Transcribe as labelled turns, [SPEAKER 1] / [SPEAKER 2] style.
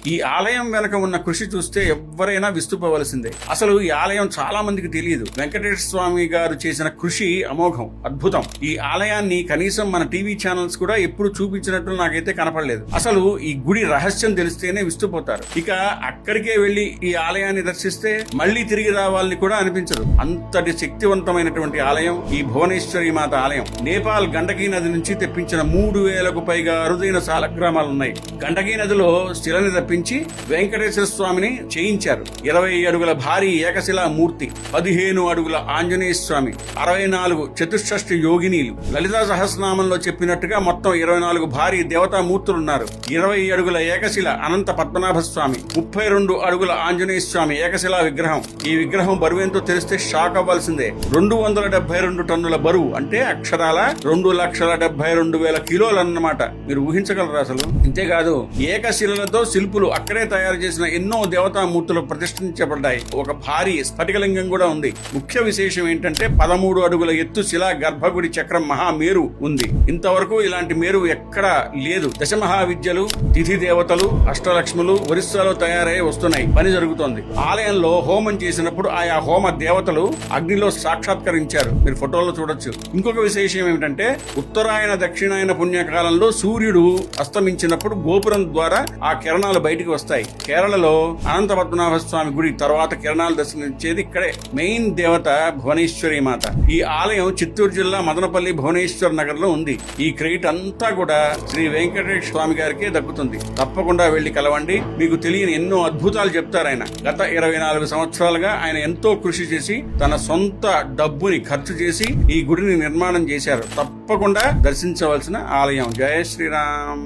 [SPEAKER 1] ఈ ఆలయం వెనక ఉన్న కృషి చూస్తే ఎవరైనా విస్తుపోవలసిందే. అసలు ఈ ఆలయం చాలా మందికి తెలియదు. వెంకటేశ్వర స్వామి గారు చేసిన కృషి అమోఘం, అద్భుతం. ఈ ఆలయాన్ని కనీసం మన టీవీ ఛానల్స్ కూడా ఎప్పుడు చూపించినట్లు నాకైతే కనపడలేదు. అసలు ఈ గుడి రహస్యం తెలిస్తేనే విస్తుపోతారు. ఇక అక్కడికే వెళ్లి ఈ ఆలయాన్ని దర్శిస్తే మళ్లీ తిరిగి రావాలని కూడా అనిపించదు. అంతటి శక్తివంతమైనటువంటి ఆలయం ఈ భువనేశ్వరి మాత ఆలయం. నేపాల్ గండకీ నది నుంచి తెప్పించిన 3000కు పైగా అరుదైన సాలగ్రామాలున్నాయి. గండకీ నదిలో శిలని తప్పించి వెంకటేశ్వర స్వామిని చేయించారు. 20 అడుగుల భారీ ఏకశిలా మూర్తి, 15 అడుగుల ఆంజనేయ స్వామి, 64 చతుషష్ఠి యోగినీలు. లలితా సహస్రనామంలో చెప్పినట్టుగా మొత్తం 24 భారీ దేవతా మూర్తులున్నారు. 20 అడుగుల ఏకశిల అనంత పద్మనాభ స్వామి, 32 అడుగుల ఆంజనేయ స్వామి ఏకశిలా విగ్రహం. ఈ విగ్రహం బరువేంతో తెలిస్తే షాక్ అవ్వాల్సిందే. 272 టన్నుల బరువు, అంటే అక్షరాల 2,72,000 కిలోలన్నమాట. మీరు ఊహించగలరా అసలు? ఇంతేకాదు, ఏకశిలలతో శిల్పులు అక్కడే తయారు చేసిన ఎన్నో దేవతా మూర్తులు ప్రతిష్ఠించబడ్డాయి. ఒక భారీ స్ఫటికలింగం కూడా ఉంది. ముఖ్య విశేషం ఏంటంటే 13 అడుగుల ఎత్తు శిలా గర్భగుడి చక్రం మహామేరు ఉంది. ఇంతవరకు ఇలాంటి మేరు ఎక్కడా లేదు. దశమహావిద్యలు, తిథి దేవతలు, అష్టలక్ష్ములు ఒరిస్సాలో తయారై వస్తున్నాయి. పని జరుగుతోంది. ఆలయంలో హోమం చేసినప్పుడు ఆయా హోమ దేవతలు అగ్నిలో సాక్షాత్కరించారు. మీరు ఫోటోలో చూడొచ్చు. ఇంకొక విశేషం ఏమిటంటే, ఉత్తరాయణ దక్షిణాయన పుణ్యకాలంలో సూర్యుడు అస్తమించినప్పుడు గోపురం ద్వారా ఆ కిరణాలు బయటికి వస్తాయి. కేరళలో అనంత పద్మనాభ స్వామి గుడి తర్వాత కిరణాలు దర్శించేది ఇక్కడే. మెయిన్ దేవత భువనేశ్వరి మాత. ఈ ఆలయం చిత్తూరు జిల్లా మదనపల్లి భువనేశ్వర్ నగర్ లో ఉంది. ఈ క్రెడిట్ అంతా కూడా శ్రీ వెంకటేశ్వర స్వామి గారికే దక్కుతుంది. తప్పకుండా వెళ్లి కలవండి. మీకు తెలియని ఎన్నో అద్భుతాలు చెప్తారు ఆయన. గత 24 సంవత్సరాలుగా ఆయన ఎంతో కృషి చేసి తన సొంత డబ్బుని ఖర్చు చేసి ఈ గుడిని నిర్మాణం చేశారు. తప్పకుండా దర్శించవలసిన ఆలయం. జయ శ్రీరామ్.